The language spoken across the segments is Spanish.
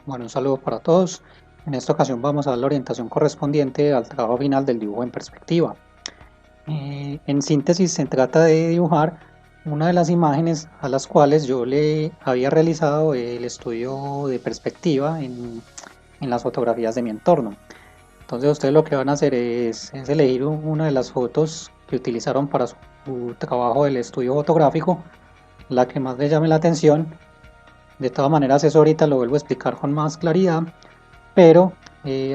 Bueno, un saludo para todos. En esta ocasión vamos a dar la orientación correspondiente al trabajo final del dibujo en perspectiva. En síntesis, se trata de dibujar una de las imágenes a las cuales yo le había realizado el estudio de perspectiva en las fotografías de mi entorno. Entonces ustedes lo que van a hacer es elegir una de las fotos que utilizaron para su trabajo del estudio fotográfico, la que más les llame la atención. De todas maneras, eso ahorita lo vuelvo a explicar con más claridad, pero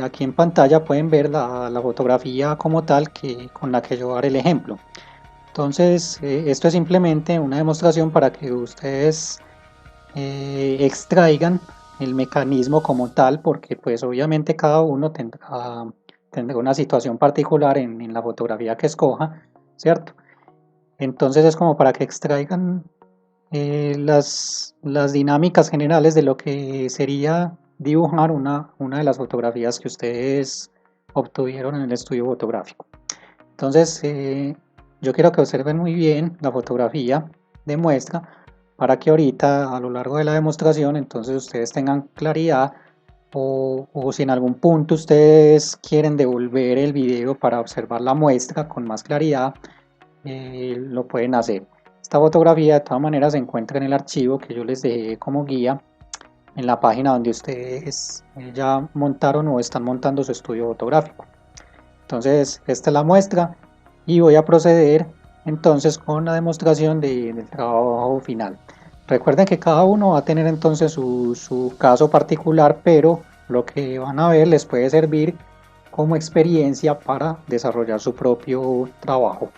aquí en pantalla pueden ver la fotografía como tal con la que yo haré el ejemplo. Entonces, esto es simplemente una demostración para que ustedes extraigan el mecanismo como tal, porque pues obviamente cada uno tendrá una situación particular en la fotografía que escoja, ¿cierto? Entonces es como para que extraigan las dinámicas generales de lo que sería dibujar una de las fotografías que ustedes obtuvieron en el estudio fotográfico. Entonces, yo quiero que observen muy bien la fotografía de muestra para que ahorita a lo largo de la demostración entonces ustedes tengan claridad o si en algún punto ustedes quieren devolver el video para observar la muestra con más claridad, lo pueden hacer. Esta fotografía de todas maneras se encuentra en el archivo que yo les dejé como guía en la página donde ustedes ya montaron o están montando su estudio fotográfico. Entonces esta es la muestra y voy a proceder entonces con la demostración del trabajo final. Recuerden que cada uno va a tener entonces su caso particular, pero lo que van a ver les puede servir como experiencia para desarrollar su propio trabajo.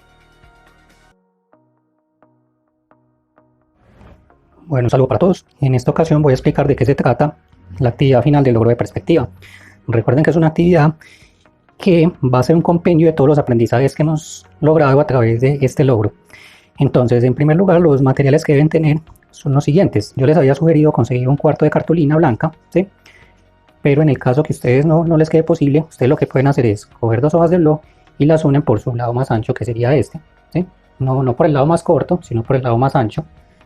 Bueno, un saludo para todos. En esta ocasión voy a explicar de qué se trata la actividad final del logro de perspectiva. Recuerden que es una actividad que va a ser un compendio de todos los aprendizajes que hemos logrado a través de este logro. Entonces, en primer lugar, los materiales que deben tener son los siguientes. Yo les había sugerido conseguir un cuarto de cartulina blanca, ¿sí? Pero en el caso que ustedes no les quede posible, ustedes lo que pueden hacer es coger dos hojas de blog y las unen por su lado más ancho, que sería este, ¿sí? No por el lado más corto, sino por el lado más ancho.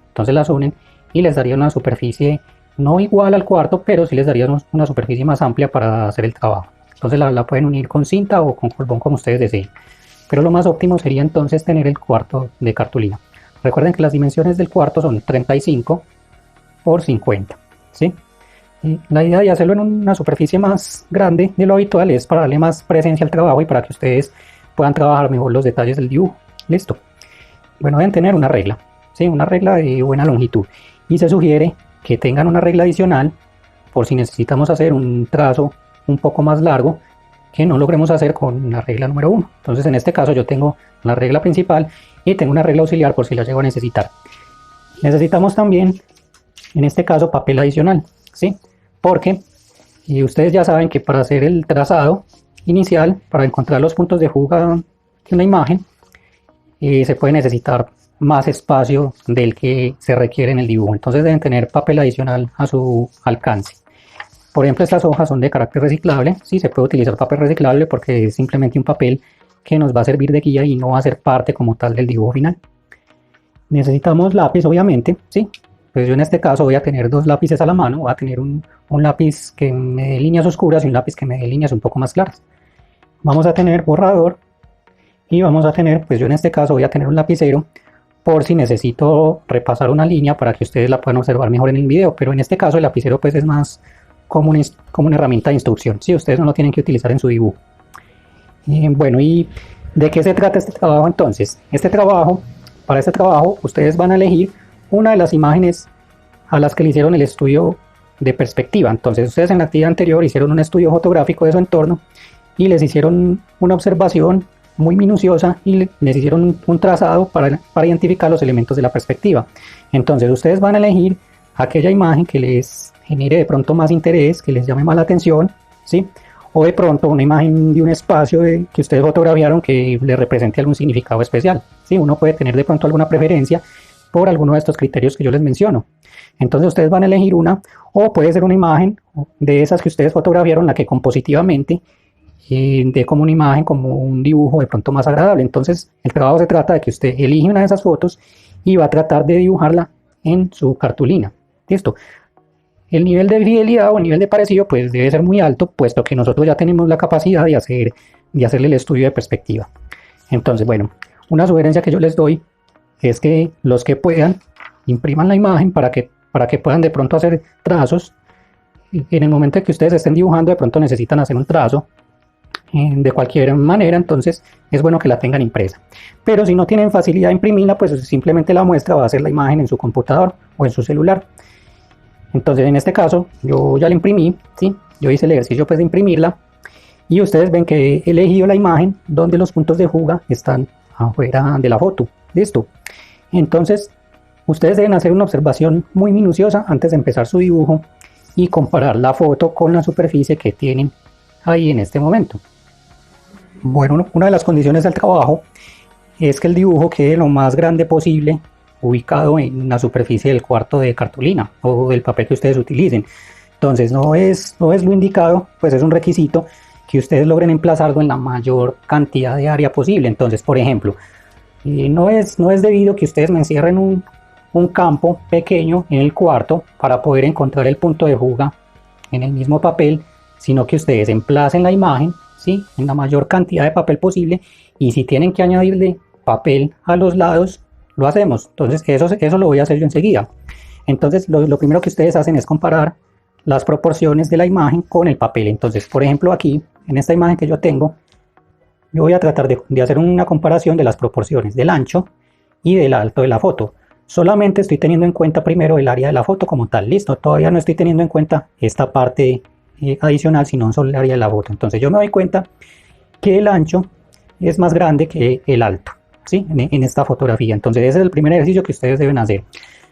Entonces las unen y les daría una superficie no igual al cuarto, pero sí les daría una superficie más amplia para hacer el trabajo. Entonces la pueden unir con cinta o con cordón como ustedes deseen. Pero lo más óptimo sería entonces tener el cuarto de cartulina. Recuerden que las dimensiones del cuarto son 35 por 50, ¿sí? Y la idea de hacerlo en una superficie más grande de lo habitual es para darle más presencia al trabajo y para que ustedes puedan trabajar mejor los detalles del dibujo. Listo. Bueno, deben tener una regla, ¿sí? Una regla de buena longitud. Y se sugiere que tengan una regla adicional por si necesitamos hacer un trazo un poco más largo que no logremos hacer con la regla número 1. Entonces en este caso yo tengo la regla principal y tengo una regla auxiliar por si la llego a necesitar. Necesitamos también en este caso papel adicional, ¿sí? Porque ustedes ya saben que para hacer el trazado inicial, para encontrar los puntos de fuga de una imagen, se puede necesitar más espacio del que se requiere en el dibujo. Entonces deben tener papel adicional a su alcance. Por ejemplo, estas hojas son de carácter reciclable. Sí, se puede utilizar papel reciclable porque es simplemente un papel que nos va a servir de guía y no va a ser parte como tal del dibujo final. Necesitamos lápiz, obviamente, ¿sí? Pues yo en este caso voy a tener dos lápices a la mano. Voy a tener un lápiz que me dé líneas oscuras y un lápiz que me dé líneas un poco más claras. Vamos a tener borrador y vamos a tener, pues yo en este caso voy a tener un lapicero por si necesito repasar una línea para que ustedes la puedan observar mejor en el video, pero en este caso el lapicero pues es más como una herramienta de instrucción, si ustedes no lo tienen que utilizar en su dibujo. Bueno, ¿y de qué se trata este trabajo entonces? Para este trabajo ustedes van a elegir una de las imágenes a las que le hicieron el estudio de perspectiva. Entonces ustedes en la actividad anterior hicieron un estudio fotográfico de su entorno y les hicieron una observación muy minuciosa y les hicieron un trazado para identificar los elementos de la perspectiva. Entonces ustedes van a elegir aquella imagen que les genere de pronto más interés, que les llame más la atención, ¿sí? O de pronto una imagen de un espacio que ustedes fotografiaron que les represente algún significado especial, ¿sí? Uno puede tener de pronto alguna preferencia por alguno de estos criterios que yo les menciono. Entonces ustedes van a elegir una, o puede ser una imagen de esas que ustedes fotografiaron, la que compositivamente de como una imagen, como un dibujo de pronto más agradable. Entonces el trabajo se trata de que usted elige una de esas fotos y va a tratar de dibujarla en su cartulina. ¿Listo? el nivel de fidelidad o el nivel de parecido pues debe ser muy alto, puesto que nosotros ya tenemos la capacidad de hacerle el estudio de perspectiva. Entonces, bueno, una sugerencia que yo les doy es que los que puedan impriman la imagen para que puedan de pronto hacer trazos. En el momento en que ustedes estén dibujando, de pronto necesitan hacer un trazo de cualquier manera, entonces es bueno que la tengan impresa. Pero si no tienen facilidad de imprimirla, pues simplemente la muestra va a ser la imagen en su computador o en su celular. Entonces en este caso yo ya la imprimí, ¿sí? Yo hice el ejercicio pues de imprimirla y ustedes ven que he elegido la imagen donde los puntos de fuga están afuera de la foto. Listo. Entonces ustedes deben hacer una observación muy minuciosa antes de empezar su dibujo y comparar la foto con la superficie que tienen ahí en este momento. Bueno, una de las condiciones del trabajo es que el dibujo quede lo más grande posible ubicado en la superficie del cuarto de cartulina o del papel que ustedes utilicen. Entonces no es lo indicado, pues es un requisito que ustedes logren emplazarlo en la mayor cantidad de área posible. Entonces, por ejemplo, no es debido que ustedes me encierren un campo pequeño en el cuarto para poder encontrar el punto de fuga en el mismo papel, sino que ustedes emplacen la imagen, ¿sí?, en la mayor cantidad de papel posible, y si tienen que añadirle papel a los lados, lo hacemos. Entonces eso lo voy a hacer yo enseguida. Entonces lo primero que ustedes hacen es comparar las proporciones de la imagen con el papel. Entonces, por ejemplo, aquí en esta imagen que yo tengo, yo voy a tratar de hacer una comparación de las proporciones del ancho y del alto de la foto. Solamente estoy teniendo en cuenta primero el área de la foto como tal. Listo, todavía no estoy teniendo en cuenta esta parte adicional, sino solo el área de la foto. Entonces yo me doy cuenta que el ancho es más grande que el alto, ¿sí?, en esta fotografía. Entonces ese es el primer ejercicio que ustedes deben hacer.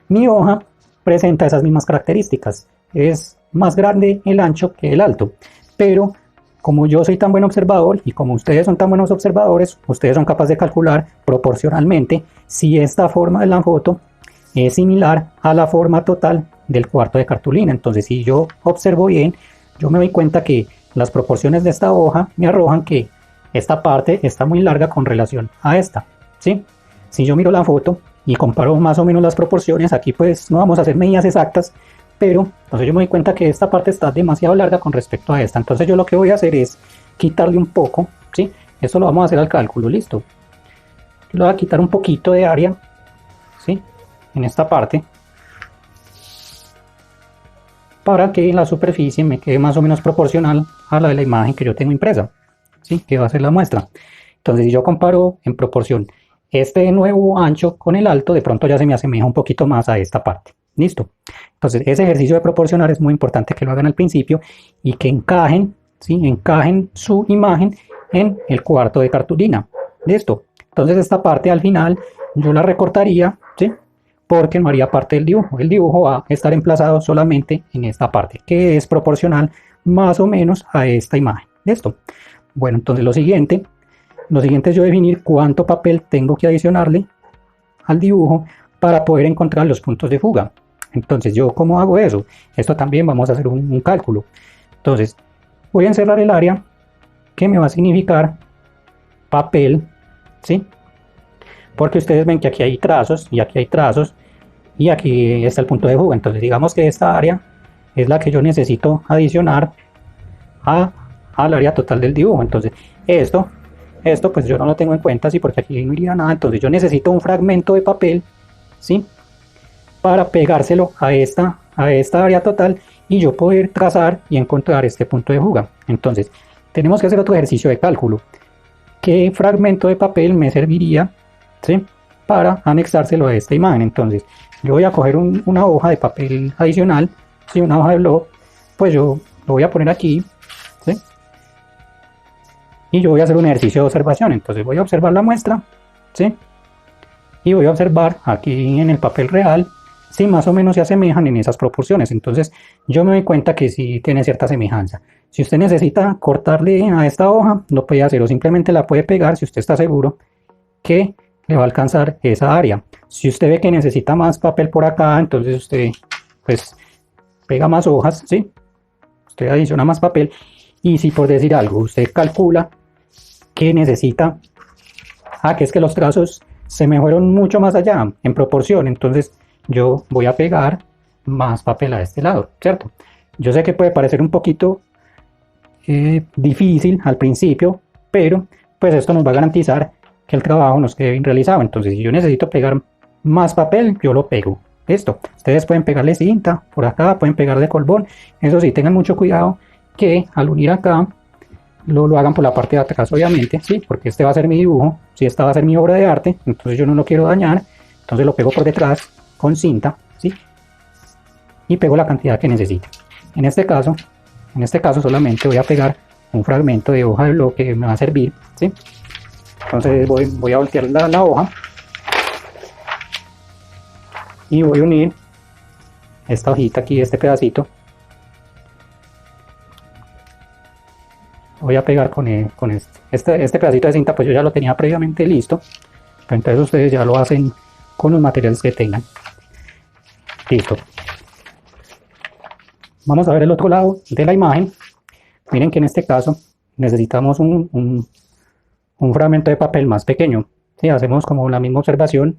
Mi hoja presenta esas mismas características. Es más grande el ancho que el alto, pero como yo soy tan buen observador y como ustedes son tan buenos observadores, ustedes son capaces de calcular proporcionalmente si esta forma de la foto es similar a la forma total del cuarto de cartulina. Entonces, si yo observo bien, yo me doy cuenta que las proporciones de esta hoja me arrojan que esta parte está muy larga con relación a esta, ¿sí? Si yo miro la foto y comparo más o menos las proporciones, aquí pues no vamos a hacer medidas exactas, pero entonces yo me doy cuenta que esta parte está demasiado larga con respecto a esta. Entonces yo lo que voy a hacer es quitarle un poco, ¿sí? Esto lo vamos a hacer al cálculo, listo. Le voy a quitar un poquito de área, ¿sí?, en esta parte, para que la superficie me quede más o menos proporcional a la de la imagen que yo tengo impresa, ¿sí?, que va a ser la muestra. Entonces si yo comparo en proporción este nuevo ancho con el alto, de pronto ya se me asemeja un poquito más a esta parte. Listo. Entonces ese ejercicio de proporcionar es muy importante que lo hagan al principio y que encajen, ¿sí?, encajen su imagen en el cuarto de cartulina. Listo. Entonces esta parte al final yo la recortaría, ¿sí?, porque no haría parte del dibujo. El dibujo va a estar emplazado solamente en esta parte, que es proporcional más o menos a esta imagen. Listo. Bueno, entonces lo siguiente es yo definir cuánto papel tengo que adicionarle al dibujo para poder encontrar los puntos de fuga. Entonces, ¿yo cómo hago eso? Esto también vamos a hacer un cálculo. Entonces, voy a encerrar el área que me va a significar papel, ¿sí? Porque ustedes ven que aquí hay trazos y aquí hay trazos y aquí está el punto de fuga. Entonces, digamos que esta área es la que yo necesito adicionar al área total del dibujo. Entonces, esto pues yo no lo tengo en cuenta, ¿sí?, porque aquí no iría nada. Entonces, yo necesito un fragmento de papel, ¿sí?, para pegárselo a esta área total y yo poder trazar y encontrar este punto de fuga. Entonces, tenemos que hacer otro ejercicio de cálculo. ¿Qué fragmento de papel me serviría, ¿sí?, para anexárselo a esta imagen? Entonces, yo voy a coger una hoja de papel adicional, ¿sí?, una hoja de blog, pues yo lo voy a poner aquí, ¿sí?, y yo voy a hacer un ejercicio de observación. Entonces, voy a observar la muestra, ¿sí?, y voy a observar aquí en el papel real si más o menos se asemejan en esas proporciones. Entonces yo me doy cuenta que sí tiene cierta semejanza. Si usted necesita cortarle a esta hoja, lo puede hacer, o simplemente la puede pegar si usted está seguro que le va a alcanzar esa área. Si usted ve que necesita más papel por acá, entonces usted pues pega más hojas, ¿sí?, usted adiciona más papel. Y si, por decir algo, usted calcula que necesita, que es que los trazos se me fueron mucho más allá en proporción, entonces yo voy a pegar más papel a este lado, ¿cierto? Yo sé que puede parecer un poquito difícil al principio, pero pues esto nos va a garantizar que el trabajo nos quede bien realizado. Entonces, si yo necesito pegar más papel, yo lo pego. Listo. Ustedes pueden pegarle cinta por acá, pueden pegarle colbón. Eso sí, tengan mucho cuidado que al unir acá lo hagan por la parte de atrás, obviamente, sí, porque este va a ser mi dibujo, si esta va a ser mi obra de arte, entonces yo no lo quiero dañar, entonces lo pego por detrás con cinta, sí, y pego la cantidad que necesite. En este caso solamente voy a pegar un fragmento de hoja de bloque que me va a servir, ¿sí? Entonces voy a voltear la hoja y voy a unir esta hojita aquí, este pedacito. Voy a pegar con este pedacito de cinta, pues yo ya lo tenía previamente listo, pero entonces ustedes ya lo hacen con los materiales que tengan. Listo. Vamos a ver el otro lado de la imagen. Miren que en este caso necesitamos un fragmento de papel más pequeño. ¿Sí? Hacemos como la misma observación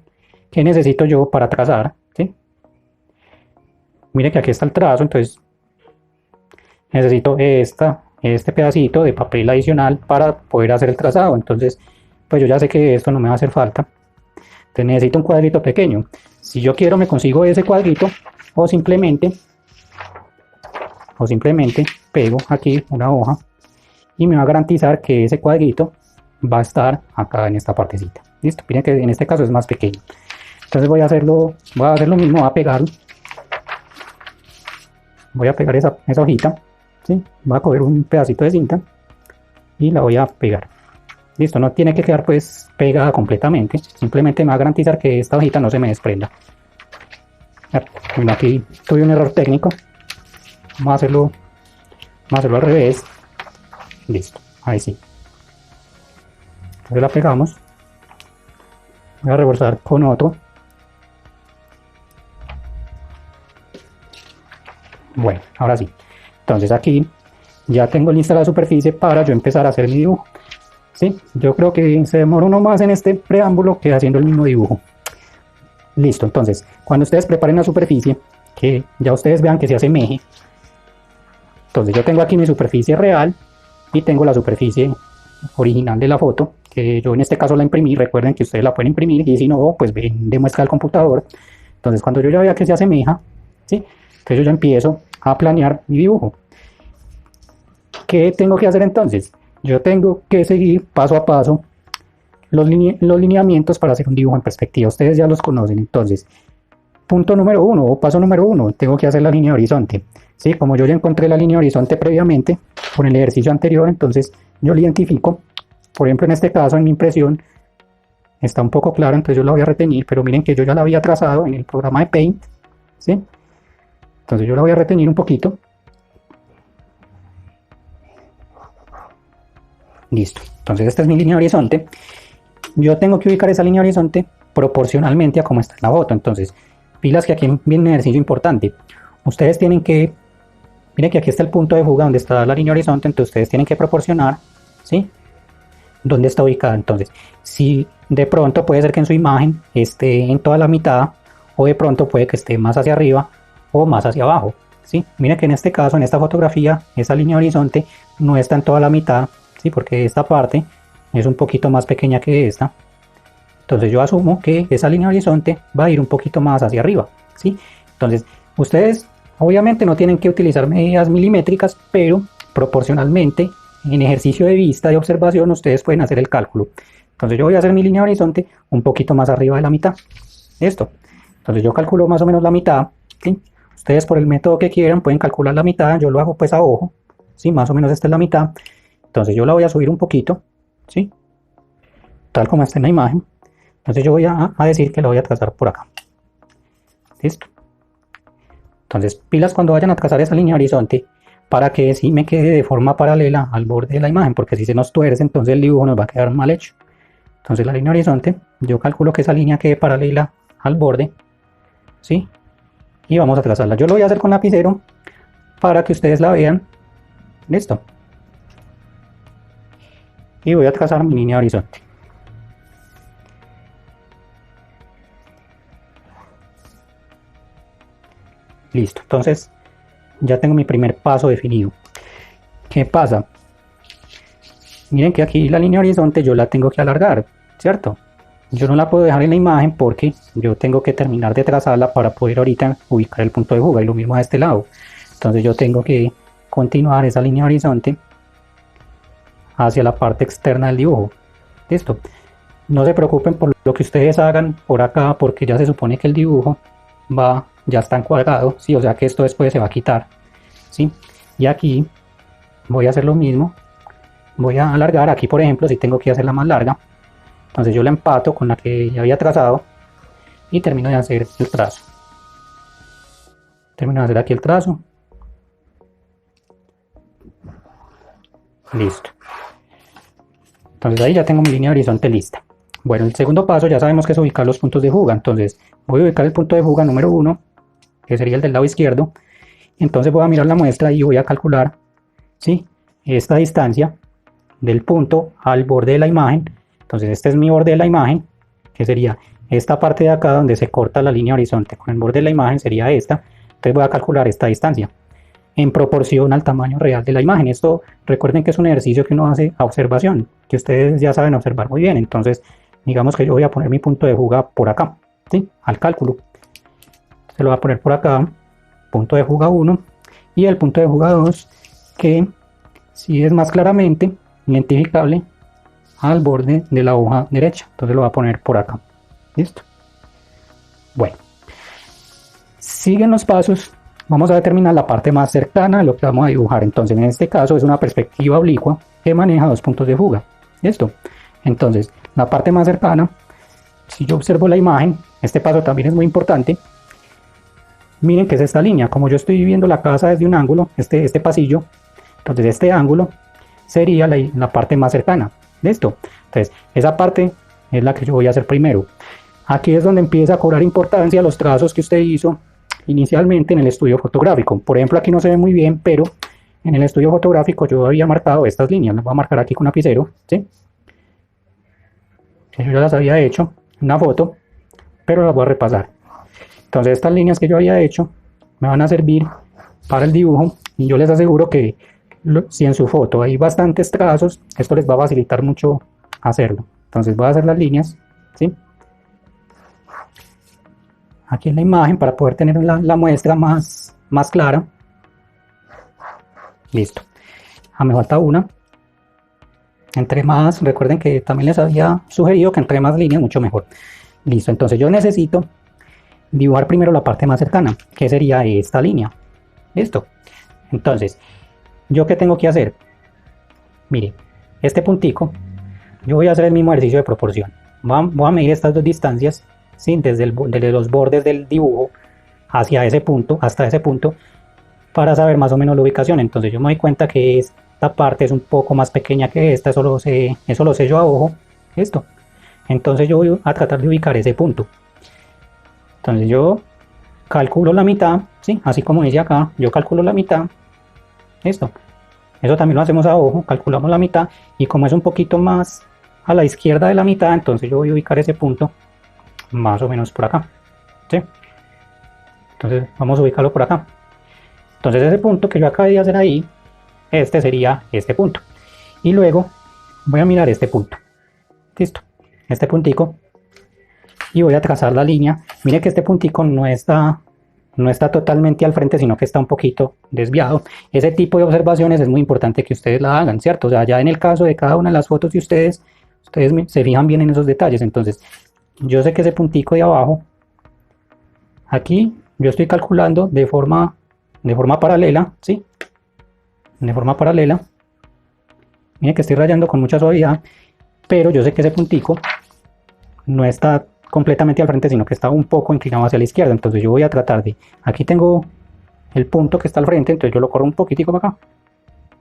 que necesito yo para trazar. ¿Sí? Miren que aquí está el trazo, entonces necesito este pedacito de papel adicional para poder hacer el trazado. Entonces, pues yo ya sé que esto no me va a hacer falta. Entonces necesito un cuadrito pequeño. Si yo quiero me consigo ese cuadrito o simplemente pego aquí una hoja y me va a garantizar que ese cuadrito va a estar acá en esta partecita. Listo, miren que en este caso es más pequeño. Entonces voy a hacer lo mismo, voy a pegar esa hojita, ¿sí? Voy a coger un pedacito de cinta y la voy a pegar. Listo, no tiene que quedar pues pegada completamente, simplemente me va a garantizar que esta hojita no se me desprenda. Bueno, aquí tuve un error técnico. Vamos a hacerlo al revés. Listo, ahí sí. Entonces la pegamos. Voy a reforzar con otro. Bueno, ahora sí. Entonces aquí ya tengo lista la superficie para yo empezar a hacer mi dibujo. ¿Sí? Yo creo que se demora uno más en este preámbulo que haciendo el mismo dibujo. Listo, entonces cuando ustedes preparen la superficie, que ya ustedes vean que se asemeje. Entonces yo tengo aquí mi superficie real y tengo la superficie original de la foto, que yo en este caso la imprimí. Recuerden que ustedes la pueden imprimir y si no, pues ven de muestra al computador. Entonces cuando yo ya vea que se asemeja, ¿sí? Entonces yo ya empiezo a planear mi dibujo. ¿Qué tengo que hacer entonces? Yo tengo que seguir paso a paso los lineamientos para hacer un dibujo en perspectiva. Ustedes ya los conocen. Entonces, punto número 1 o paso número 1, tengo que hacer la línea de horizonte. ¿Sí? Como yo ya encontré la línea de horizonte previamente con el ejercicio anterior, entonces yo lo identifico. Por ejemplo, en este caso, en mi impresión, está un poco claro, entonces yo la voy a retener, pero miren que yo ya la había trazado en el programa de Paint, ¿sí? Entonces yo la voy a retener un poquito. Listo. Entonces esta es mi línea de horizonte. Yo tengo que ubicar esa línea de horizonte proporcionalmente a cómo está en la foto. Entonces, pilas que aquí viene un ejercicio importante. Ustedes tienen que, miren que aquí está el punto de fuga donde está la línea de horizonte, entonces ustedes tienen que proporcionar, ¿sí? Dónde está ubicada. Entonces, si de pronto puede ser que en su imagen esté en toda la mitad, o de pronto puede que esté más hacia arriba o más hacia abajo, ¿sí? Miren que en este caso, en esta fotografía, esa línea de horizonte no está en toda la mitad, ¿sí? Porque esta parte es un poquito más pequeña que esta. Entonces yo asumo que esa línea de horizonte va a ir un poquito más hacia arriba, ¿sí? Entonces, ustedes obviamente no tienen que utilizar medidas milimétricas, pero proporcionalmente, en ejercicio de vista, de observación, ustedes pueden hacer el cálculo. Entonces yo voy a hacer mi línea de horizonte un poquito más arriba de la mitad. Esto. Entonces yo calculo más o menos la mitad, ¿sí? Ustedes por el método que quieran pueden calcular la mitad, yo lo hago pues a ojo, ¿sí? Más o menos esta es la mitad. Entonces yo la voy a subir un poquito, ¿sí? Tal como está en la imagen. Entonces yo voy a decir que lo voy a trazar por acá. Listo. Entonces pilas cuando vayan a trazar esa línea de horizonte para que sí me quede de forma paralela al borde de la imagen, porque si se nos tuerce entonces el dibujo nos va a quedar mal hecho. Entonces la línea de horizonte, yo calculo que esa línea quede paralela al borde, ¿sí? Y vamos a trazarla. Yo lo voy a hacer con lapicero para que ustedes la vean. Listo. Y voy a trazar mi línea de horizonte. Listo, entonces ya tengo mi primer paso definido. ¿Qué pasa? Miren que aquí la línea horizonte yo la tengo que alargar, ¿cierto? Yo no la puedo dejar en la imagen porque yo tengo que terminar de trazarla para poder ahorita ubicar el punto de fuga, y lo mismo a este lado. Entonces yo tengo que continuar esa línea horizonte hacia la parte externa del dibujo. Listo. No se preocupen por lo que ustedes hagan por acá, porque ya se supone que el dibujo ya está encuadrado, ¿sí? O sea que esto después se va a quitar, ¿sí? Y aquí voy a hacer lo mismo. Voy a alargar aquí, por ejemplo, si tengo que hacerla más larga. Entonces yo la empato con la que ya había trazado y termino de hacer el trazo. Termino de hacer aquí el trazo. Listo. Entonces ahí ya tengo mi línea de horizonte lista. Bueno, el segundo paso ya sabemos que es ubicar los puntos de fuga. Entonces voy a ubicar el punto de fuga número 1, que sería el del lado izquierdo. Entonces voy a mirar la muestra y voy a calcular, ¿sí?, esta distancia del punto al borde de la imagen. Entonces este es mi borde de la imagen, que sería esta parte de acá donde se corta la línea horizonte con el borde de la imagen, sería esta. Entonces voy a calcular esta distancia en proporción al tamaño real de la imagen. Esto recuerden que es un ejercicio que uno hace a observación, que ustedes ya saben observar muy bien. Entonces digamos que yo voy a poner mi punto de fuga por acá, ¿sí?, al cálculo. Se lo voy a poner por acá, punto de fuga 1, y el punto de fuga 2, que si es más claramente identificable al borde de la hoja derecha. Entonces lo voy a poner por acá. Listo. Bueno, siguen los pasos. Vamos a determinar la parte más cercana de lo que vamos a dibujar. Entonces en este caso es una perspectiva oblicua que maneja dos puntos de fuga. Listo. Entonces la parte más cercana, si yo observo la imagen, este paso también es muy importante. Miren que es esta línea. Como yo estoy viendo la casa desde un ángulo, este pasillo, entonces este ángulo sería la parte más cercana. ¿Listo? Entonces esa parte es la que yo voy a hacer primero. Aquí es donde empieza a cobrar importancia los trazos que usted hizo inicialmente en el estudio fotográfico. Por ejemplo, aquí no se ve muy bien, pero en el estudio fotográfico yo había marcado estas líneas. Las voy a marcar aquí con lapicero, ¿sí? Yo ya las había hecho en una foto, pero las voy a repasar. Entonces estas líneas que yo había hecho me van a servir para el dibujo, y yo les aseguro que si en su foto hay bastantes trazos, esto les va a facilitar mucho hacerlo. Entonces voy a hacer las líneas, ¿sí?, aquí en la imagen para poder tener la muestra más clara. Listo. Me falta una. Entre más, recuerden que también les había sugerido que entre más líneas mucho mejor. Listo, entonces yo necesito dibujar primero la parte más cercana, que sería esta línea. Listo. Entonces, ¿yo qué tengo que hacer? Mire, este puntico, yo voy a hacer el mismo ejercicio de proporción. Voy a medir estas dos distancias, ¿sí?, desde los bordes del dibujo hacia ese punto, hasta ese punto, para saber más o menos la ubicación. Entonces yo me doy cuenta que esta parte es un poco más pequeña que esta, eso lo sé yo a ojo. Listo. Entonces yo voy a tratar de ubicar ese punto. Entonces yo calculo la mitad, ¿sí?, así como dice acá, yo calculo la mitad. Listo. Eso también lo hacemos a ojo, calculamos la mitad, y como es un poquito más a la izquierda de la mitad, entonces yo voy a ubicar ese punto más o menos por acá, ¿sí? Entonces vamos a ubicarlo por acá. Entonces ese punto que yo acabé de hacer ahí, este sería este punto. Y luego voy a mirar este punto. Listo. Este puntico. Y voy a trazar la línea. Mire que este puntico no está totalmente al frente, sino que está un poquito desviado. Ese tipo de observaciones es muy importante que ustedes la hagan, ¿cierto? O sea, ya en el caso de cada una de las fotos de ustedes se fijan bien en esos detalles. Entonces, yo sé que ese puntico de abajo, aquí yo estoy calculando de forma paralela, ¿sí? De forma paralela. Miren que estoy rayando con mucha suavidad, pero yo sé que ese puntico no está completamente al frente, sino que está un poco inclinado hacia la izquierda. Entonces yo voy a tratar de, aquí tengo el punto que está al frente, entonces yo lo corro un poquitico para acá,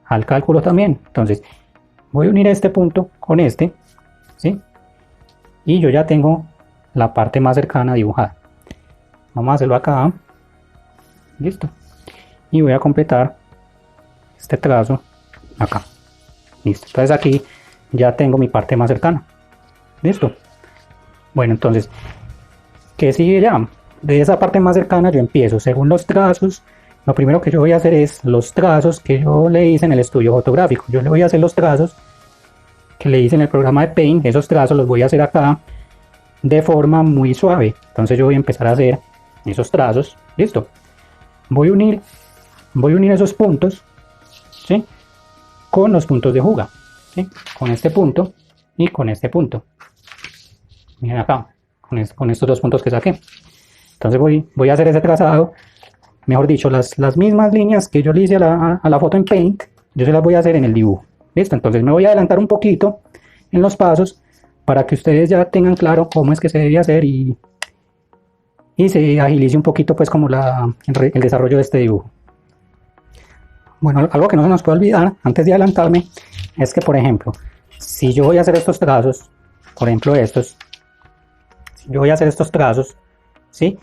al cálculo también. Entonces voy a unir este punto con este, ¿sí?, y yo ya tengo la parte más cercana dibujada. Vamos a hacerlo acá. Listo. Y voy a completar este trazo acá. Listo. Entonces aquí ya tengo mi parte más cercana. Listo. Bueno, entonces, ¿qué sigue ya? de esa parte más cercana yo empiezo según los trazos. Lo primero que yo voy a hacer es los trazos que yo le hice en el estudio fotográfico. Yo le voy a hacer los trazos que le hice en el programa de Paint. Esos trazos los voy a hacer acá de forma muy suave. Entonces yo voy a empezar a hacer esos trazos. Listo. Voy a unir esos puntos, ¿sí?, con los puntos de juga, ¿sí?, con este punto y con este punto. Miren acá, con estos dos puntos que saqué. Entonces voy a hacer ese trazado, mejor dicho, las mismas líneas que yo le hice a la foto en Paint, yo se las voy a hacer en el dibujo. Listo, entonces me voy a adelantar un poquito en los pasos para que ustedes ya tengan claro cómo es que se debe hacer y se agilice un poquito pues como el desarrollo de este dibujo. Bueno, algo que no se nos puede olvidar antes de adelantarme es que, por ejemplo, si yo voy a hacer estos trazos, por ejemplo estos, si yo voy a hacer estos trazos, ¿sí?,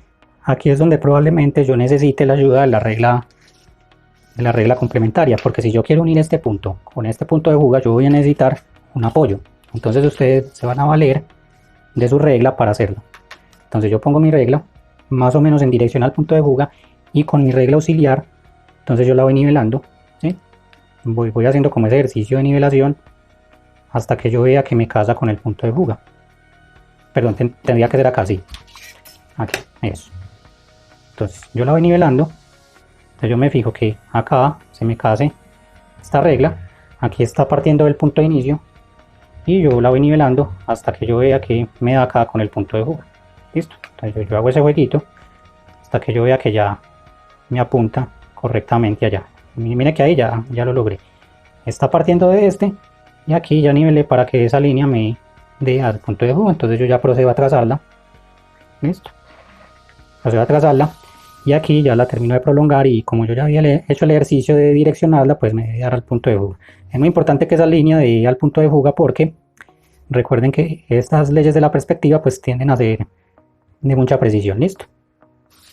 aquí es donde probablemente yo necesite la ayuda de la regla complementaria, porque si yo quiero unir este punto con este punto de juga, yo voy a necesitar un apoyo. Entonces ustedes se van a valer de su regla para hacerlo. Entonces yo pongo mi regla más o menos en dirección al punto de juga y con mi regla auxiliar, entonces yo la voy nivelando, ¿sí?, voy haciendo como ese ejercicio de nivelación hasta que yo vea que me casa con el punto de juga. Perdón, tendría que ser acá, sí, aquí, eso. Entonces yo la voy nivelando, entonces yo me fijo que acá se me case esta regla, aquí está partiendo del punto de inicio y yo la voy nivelando hasta que yo vea que me da acá con el punto de juga. Listo, entonces yo hago ese jueguito hasta que yo vea que ya me apunta correctamente allá. Mire que ahí ya lo logré. Está partiendo de este y aquí ya nivelé para que esa línea me dé al punto de juga. Entonces yo ya procedo a trazarla. Listo, procedo a trazarla y aquí ya la termino de prolongar y como yo ya había hecho el ejercicio de direccionarla, pues me debe dar al punto de juga. Es muy importante que esa línea dé al punto de juga porque recuerden que estas leyes de la perspectiva pues tienden a ser de mucha precisión. Listo.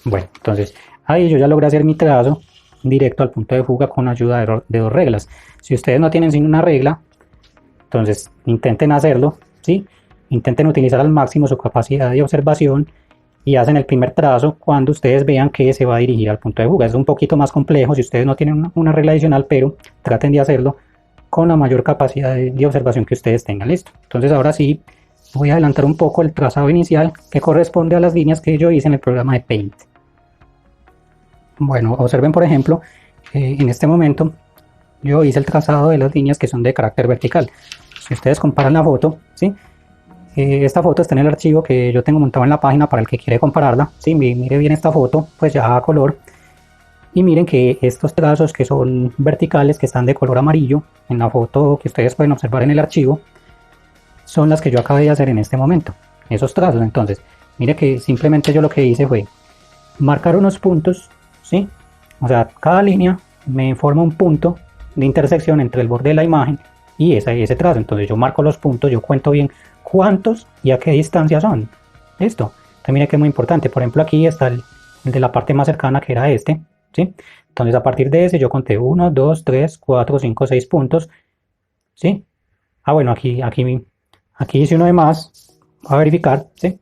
Bueno, entonces ahí yo ya logré hacer mi trazo directo al punto de fuga con ayuda de dos reglas. Si ustedes no tienen sin una regla, entonces intenten hacerlo, ¿sí? Intenten utilizar al máximo su capacidad de observación y hacen el primer trazo cuando ustedes vean que se va a dirigir al punto de fuga. Es un poquito más complejo si ustedes no tienen una regla adicional, pero traten de hacerlo con la mayor capacidad de observación que ustedes tengan. Listo. Entonces ahora sí voy a adelantar un poco el trazado inicial que corresponde a las líneas que yo hice en el programa de Paint. Bueno, observen por ejemplo, en este momento yo hice el trazado de las líneas que son de carácter vertical. Si ustedes comparan la foto, ¿sí?, esta foto está en el archivo que yo tengo montado en la página para el que quiere compararla. ¿Sí? Mire bien esta foto, pues ya a color. Y miren que estos trazos que son verticales, que están de color amarillo, en la foto que ustedes pueden observar en el archivo, son las que yo acabé de hacer en este momento. Esos trazos, entonces, mire que simplemente yo lo que hice fue marcar unos puntos, ¿sí? O sea, cada línea me forma un punto de intersección entre el borde de la imagen y ese trazo. Entonces yo marco los puntos, yo cuento bien cuántos y a qué distancia son. Listo. Entonces mire que es muy importante. Por ejemplo, aquí está el de la parte más cercana, que era este, ¿sí? Entonces a partir de ese yo conté 1, 2, 3, 4, 5, 6 puntos, ¿sí? Ah, bueno, aquí hice uno de más, voy a verificar, ¿sí?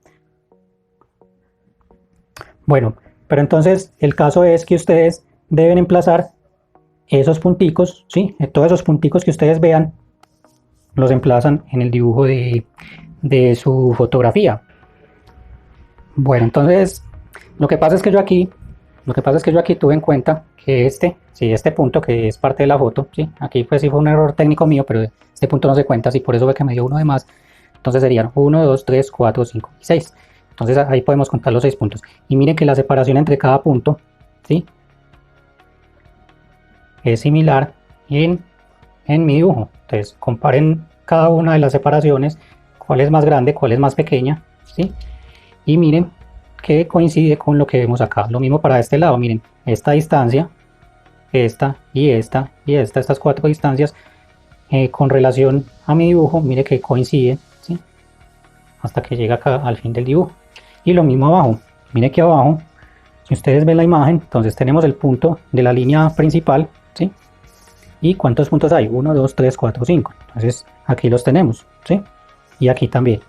Bueno, pero entonces el caso es que ustedes deben emplazar esos punticos, ¿sí? Todos esos punticos que ustedes vean, los emplazan en el dibujo de su fotografía. Bueno, entonces lo que pasa es que yo aquí tuve en cuenta que este punto que es parte de la foto, ¿sí? Aquí pues sí fue un error técnico mío, pero este punto no se cuenta, sí, por eso ve que me dio uno de más. Entonces serían 1, 2, 3, 4, 5 y 6. Entonces ahí podemos contar los 6 puntos. Y miren que la separación entre cada punto, ¿sí?, es similar en mi dibujo. Entonces comparen cada una de las separaciones, cuál es más grande, cuál es más pequeña, ¿sí? Y miren que coincide con lo que vemos acá. Lo mismo para este lado, miren, esta distancia, esta y esta y estas 4 distancias con relación a mi dibujo, mire que coinciden, ¿sí?, hasta que llega acá al fin del dibujo. Y lo mismo abajo, mire que abajo, si ustedes ven la imagen, entonces tenemos el punto de la línea principal, ¿sí? ¿Y cuántos puntos hay? 1, 2, 3, 4, 5. Entonces aquí los tenemos, ¿sí? Y aquí también.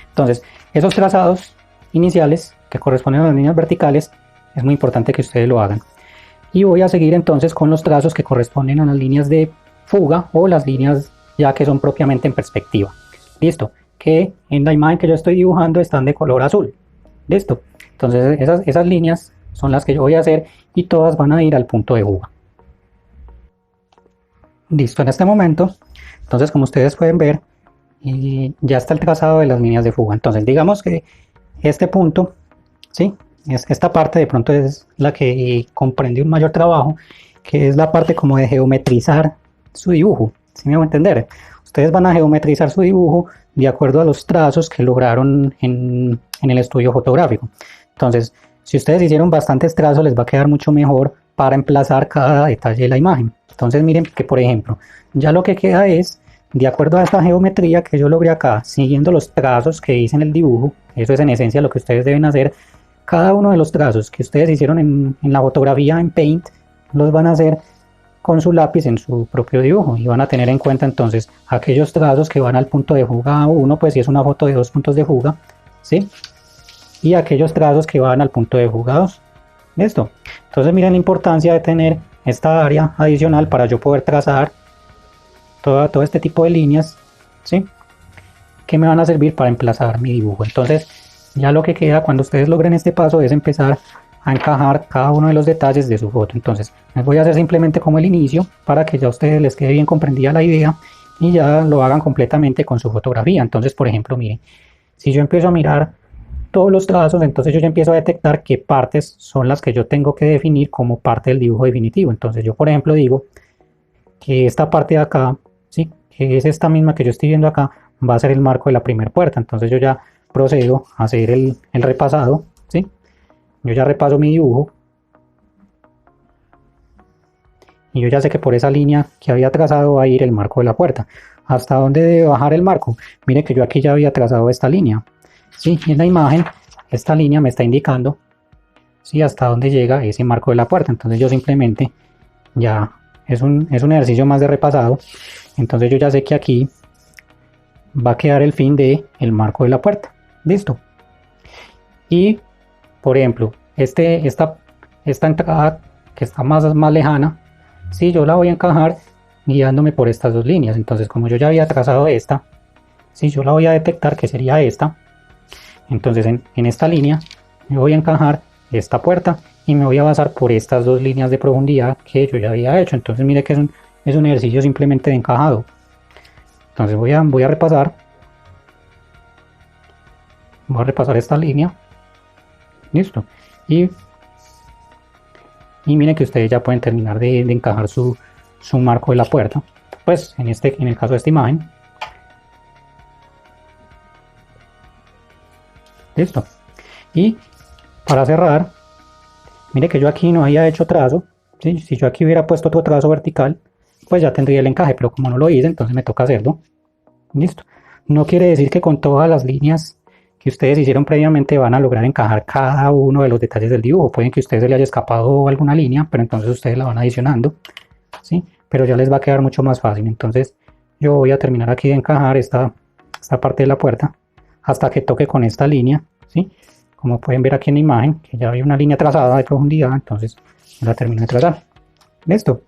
Entonces esos trazados iniciales que corresponden a las líneas verticales, es muy importante que ustedes lo hagan. Y voy a seguir entonces con los trazos que corresponden a las líneas de fuga o las líneas ya que son propiamente en perspectiva. Listo, que en la imagen que yo estoy dibujando están de color azul. Listo, entonces esas líneas son las que yo voy a hacer y todas van a ir al punto de fuga. Listo, en este momento, entonces como ustedes pueden ver, ya está el trazado de las líneas de fuga. Entonces digamos que este punto, ¿sí? Esta parte de pronto es la que comprende un mayor trabajo, que es la parte como de geometrizar su dibujo, ¿sí me voy a entender? Ustedes van a geometrizar su dibujo de acuerdo a los trazos que lograron en el estudio fotográfico. Entonces, si ustedes hicieron bastantes trazos, les va a quedar mucho mejor para emplazar cada detalle de la imagen. Entonces miren que, por ejemplo, ya lo que queda es, de acuerdo a esta geometría que yo logré acá, siguiendo los trazos que hice en el dibujo, eso es en esencia lo que ustedes deben hacer. Cada uno de los trazos que ustedes hicieron en la fotografía en Paint, los van a hacer con su lápiz en su propio dibujo y van a tener en cuenta entonces aquellos trazos que van al punto de fuga 1, pues si es una foto de 2 puntos de fuga, ¿sí? Y aquellos trazos que van al punto de fuga 2. ¿Listo? Entonces miren la importancia de tener esta área adicional para yo poder trazar todo este tipo de líneas, ¿sí? Que me van a servir para emplazar mi dibujo. Entonces ya lo que queda cuando ustedes logren este paso es empezar a encajar cada uno de los detalles de su foto. Entonces les voy a hacer simplemente como el inicio para que ya a ustedes les quede bien comprendida la idea y ya lo hagan completamente con su fotografía. Entonces, por ejemplo, miren, si yo empiezo a mirar todos los trazos, entonces yo ya empiezo a detectar qué partes son las que yo tengo que definir como parte del dibujo definitivo. Entonces yo, por ejemplo, digo que esta parte de acá, ¿sí? Que es esta misma que yo estoy viendo acá, va a ser el marco de la primera puerta. Entonces yo ya procedo a hacer el repasado, ¿sí? Yo ya repaso mi dibujo y yo ya sé que por esa línea que había trazado va a ir el marco de la puerta. ¿Hasta dónde debe bajar el marco? Mire que yo aquí ya había trazado esta línea. Sí, en la imagen esta línea me está indicando, sí, hasta dónde llega ese marco de la puerta. Entonces yo simplemente ya es un ejercicio más de repasado. Entonces yo ya sé que aquí va a quedar el fin de el marco de la puerta. Listo. Y por ejemplo, esta entrada que está más lejana, sí, yo la voy a encajar guiándome por estas dos líneas. Entonces como yo ya había trazado esta, sí, yo la voy a detectar que sería esta. Entonces en esta línea me voy a encajar esta puerta y me voy a basar por estas dos líneas de profundidad que yo ya había hecho. Entonces mire que es un ejercicio simplemente de encajado. Entonces voy a repasar esta línea. Listo. Y miren que ustedes ya pueden terminar de encajar su marco de la puerta. Pues en el caso de esta imagen. Listo. Y para cerrar, mire que yo aquí no había hecho trazo, ¿sí? Si yo aquí hubiera puesto otro trazo vertical, pues ya tendría el encaje, pero como no lo hice, entonces me toca hacerlo. Listo. No quiere decir que con todas las líneas que ustedes hicieron previamente van a lograr encajar cada uno de los detalles del dibujo. Pueden que a ustedes se les haya escapado alguna línea, pero entonces ustedes la van adicionando, ¿sí? Pero ya les va a quedar mucho más fácil. Entonces yo voy a terminar aquí de encajar esta parte de la puerta hasta que toque con esta línea, ¿sí? Como pueden ver aquí en la imagen, que ya hay una línea trazada de profundidad, entonces la termino de trazar. Listo.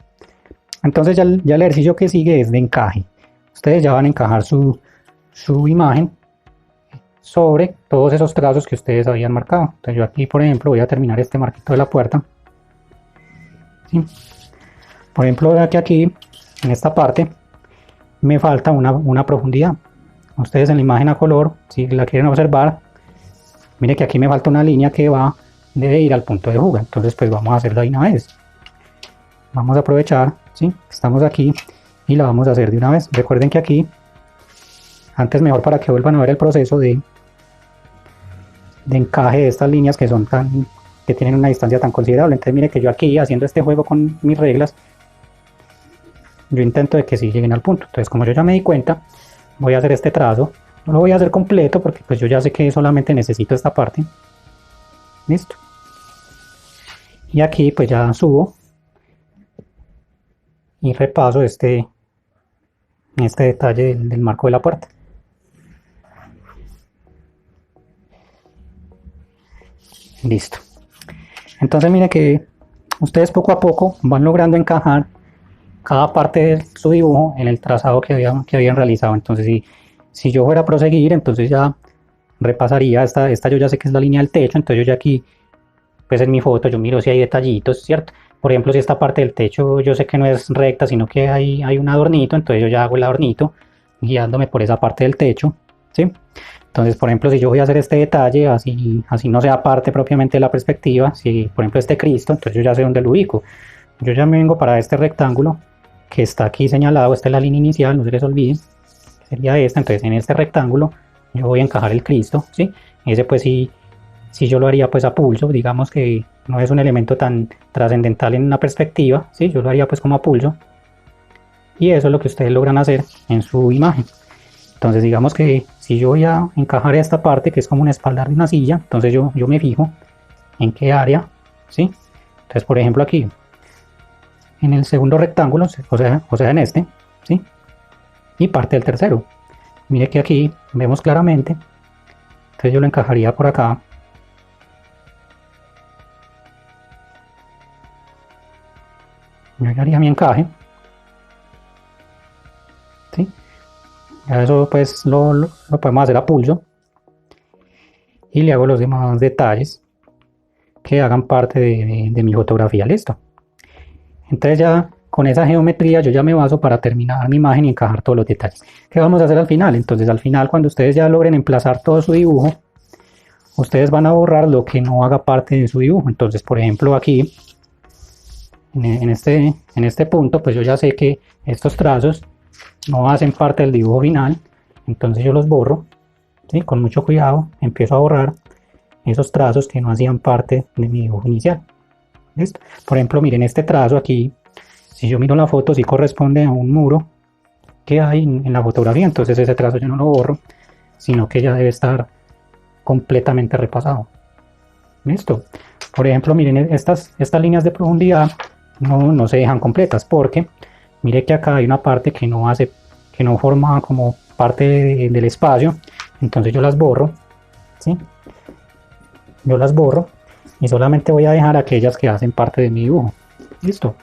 Entonces ya el ejercicio que sigue es de encaje. Ustedes ya van a encajar su imagen sobre todos esos trazos que ustedes habían marcado. Entonces yo aquí, por ejemplo, voy a terminar este marquito de la puerta. ¿Sí? Por ejemplo, vean que aquí, en esta parte, me falta una profundidad. Ustedes en la imagen a color, si la quieren observar, mire que aquí me falta una línea que debe ir al punto de fuga. Entonces pues vamos a hacerlo de una vez. Vamos a aprovechar, ¿sí? Estamos aquí y la vamos a hacer de una vez. Recuerden que aquí, antes mejor para que vuelvan a ver el proceso de encaje de estas líneas que tienen una distancia tan considerable. Entonces mire que yo aquí haciendo este juego con mis reglas, yo intento de que sí lleguen al punto. Entonces como yo ya me di cuenta, voy a hacer este trazo. No lo voy a hacer completo porque pues yo ya sé que solamente necesito esta parte. Listo. Y aquí pues ya subo y repaso este detalle del marco de la puerta. Listo. Entonces mire que ustedes poco a poco van logrando encajar cada parte de su dibujo en el trazado que habían realizado. Entonces si yo fuera a proseguir, entonces ya repasaría esta yo ya sé que es la línea del techo, entonces yo ya aquí, pues en mi foto yo miro si hay detallitos, ¿cierto? Por ejemplo, si esta parte del techo yo sé que no es recta, sino que hay un adornito, entonces yo ya hago el adornito guiándome por esa parte del techo, ¿sí? Entonces, por ejemplo, si yo voy a hacer este detalle, así no sea parte propiamente de la perspectiva, si por ejemplo este Cristo, entonces yo ya sé dónde lo ubico. Yo ya me vengo para este rectángulo que está aquí señalado, esta es la línea inicial, no se les olvide, sería esta. Entonces en este rectángulo yo voy a encajar el Cristo, ¿sí? Ese pues si yo lo haría pues a pulso, digamos que no es un elemento tan trascendental en una perspectiva, ¿sí? Yo lo haría pues como a pulso, y eso es lo que ustedes logran hacer en su imagen. Entonces digamos que si yo voy a encajar esta parte que es como un espaldar de una silla, entonces yo me fijo en qué área, ¿sí? Entonces por ejemplo aquí, en el segundo rectángulo, o sea en este, ¿sí? Y parte del tercero. Mire que aquí vemos claramente, entonces yo lo encajaría por acá. Yo ya haría mi encaje, ¿sí? Ya eso pues lo podemos hacer a pulso, y le hago los demás detalles que hagan parte de mi fotografía. Listo. Entonces ya con esa geometría yo ya me baso para terminar mi imagen y encajar todos los detalles. ¿Qué vamos a hacer al final? Entonces al final, cuando ustedes ya logren emplazar todo su dibujo, ustedes van a borrar lo que no haga parte de su dibujo. Entonces, por ejemplo, aquí en este punto, pues yo ya sé que estos trazos no hacen parte del dibujo final, entonces yo los borro, ¿sí? Con mucho cuidado empiezo a borrar esos trazos que no hacían parte de mi dibujo inicial. ¿Listo? Por ejemplo, miren este trazo aquí, si yo miro la foto, sí corresponde a un muro que hay en la fotografía, entonces ese trazo yo no lo borro, sino que ya debe estar completamente repasado. ¿Listo? Por ejemplo, miren estas líneas de profundidad no se dejan completas, porque mire que acá hay una parte que no forma como parte del espacio, entonces yo las borro, ¿sí? Yo las borro y solamente voy a dejar aquellas que hacen parte de mi dibujo. Listo.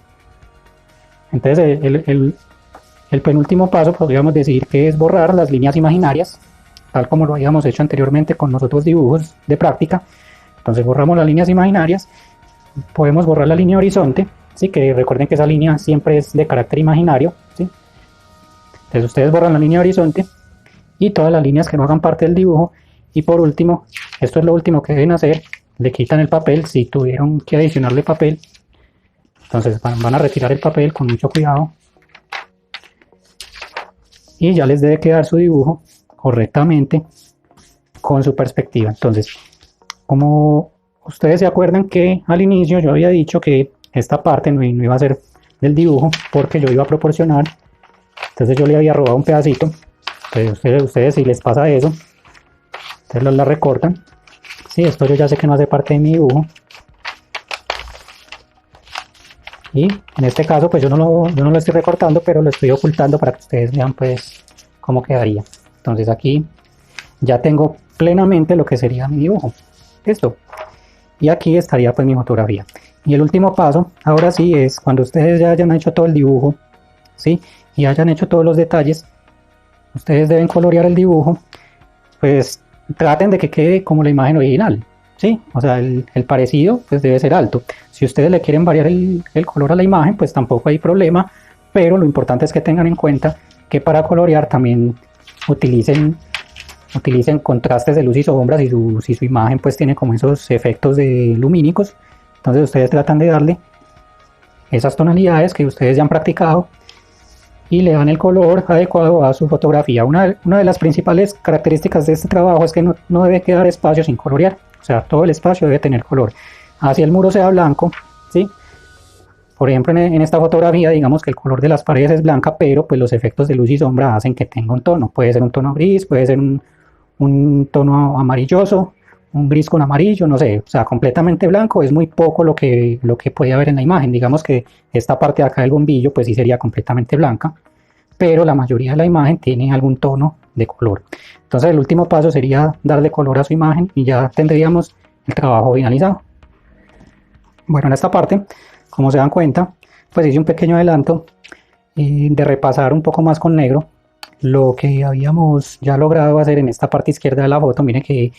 Entonces el penúltimo paso podríamos decir que es borrar las líneas imaginarias, tal como lo habíamos hecho anteriormente con los otros dibujos de práctica. Entonces borramos las líneas imaginarias, podemos borrar la línea horizonte, ¿sí? Que recuerden que esa línea siempre es de carácter imaginario, ¿sí? Entonces ustedes borran la línea horizonte y todas las líneas que no hagan parte del dibujo. Y por último, esto es lo último que deben hacer, le quitan el papel si tuvieron que adicionarle papel. Entonces van a retirar el papel con mucho cuidado y ya les debe quedar su dibujo correctamente con su perspectiva. Entonces, como ustedes se acuerdan que al inicio yo había dicho que esta parte no iba a ser del dibujo porque yo iba a proporcionar, entonces yo le había robado un pedacito. Entonces ustedes si les pasa eso, ustedes la recortan. Sí, esto yo ya sé que no hace parte de mi dibujo. Y en este caso pues yo no lo estoy recortando, pero lo estoy ocultando para que ustedes vean pues cómo quedaría. Entonces aquí ya tengo plenamente lo que sería mi dibujo. Listo. Y aquí estaría pues mi fotografía. Y el último paso, ahora sí, es cuando ustedes ya hayan hecho todo el dibujo, ¿sí? Y hayan hecho todos los detalles, ustedes deben colorear el dibujo, pues traten de que quede como la imagen original, ¿sí? O sea, el parecido pues debe ser alto. Si ustedes le quieren variar el color a la imagen, pues tampoco hay problema, pero lo importante es que tengan en cuenta que para colorear también utilicen contrastes de luz y sombras, si su imagen pues tiene como esos efectos de lumínicos. Entonces ustedes tratan de darle esas tonalidades que ustedes ya han practicado y le dan el color adecuado a su fotografía. Una de las principales características de este trabajo es que no debe quedar espacio sin colorear, o sea, todo el espacio debe tener color. Así el muro sea blanco, ¿sí? Por ejemplo, en esta fotografía, digamos que el color de las paredes es blanca, pero pues los efectos de luz y sombra hacen que tenga un tono. Puede ser un tono gris, puede ser un tono amarilloso, un gris con amarillo, no sé, o sea, completamente blanco es muy poco lo que puede haber en la imagen. Digamos que esta parte de acá del bombillo pues sí sería completamente blanca, pero la mayoría de la imagen tiene algún tono de color. Entonces el último paso sería darle color a su imagen y ya tendríamos el trabajo finalizado. Bueno, en esta parte, como se dan cuenta, pues hice un pequeño adelanto de repasar un poco más con negro lo que habíamos ya logrado hacer en esta parte izquierda de la foto. Miren que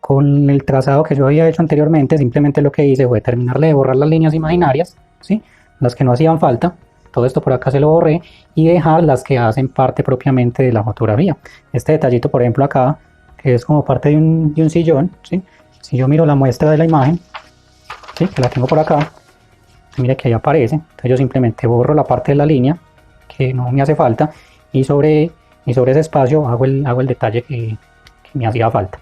con el trazado que yo había hecho anteriormente, simplemente lo que hice fue terminarle de borrar las líneas imaginarias, ¿sí? Las que no hacían falta. Todo esto por acá se lo borré y dejar las que hacen parte propiamente de la fotografía. Este detallito, por ejemplo, acá, que es como parte de un sillón, ¿sí? Si yo miro la muestra de la imagen, ¿sí? Que la tengo por acá, mire que ahí aparece. Entonces yo simplemente borro la parte de la línea que no me hace falta y sobre ese espacio hago el detalle que me hacía falta.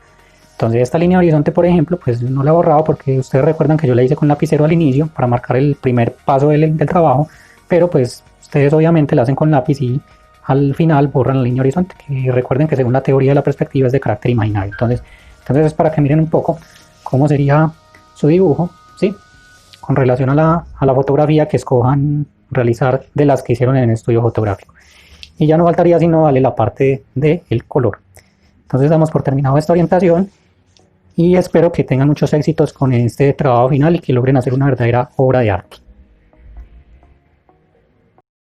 Entonces esta línea de horizonte, por ejemplo, pues no la he borrado porque ustedes recuerdan que yo la hice con lapicero al inicio para marcar el primer paso del trabajo, pero pues ustedes obviamente la hacen con lápiz y al final borran la línea horizonte, que recuerden que según la teoría de la perspectiva es de carácter imaginario. Entonces es para que miren un poco cómo sería su dibujo, ¿sí? Con relación a la fotografía que escojan realizar de las que hicieron en el estudio fotográfico. Y ya no faltaría sino darle la parte del color. Entonces damos por terminado esta orientación y espero que tengan muchos éxitos con este trabajo final y que logren hacer una verdadera obra de arte.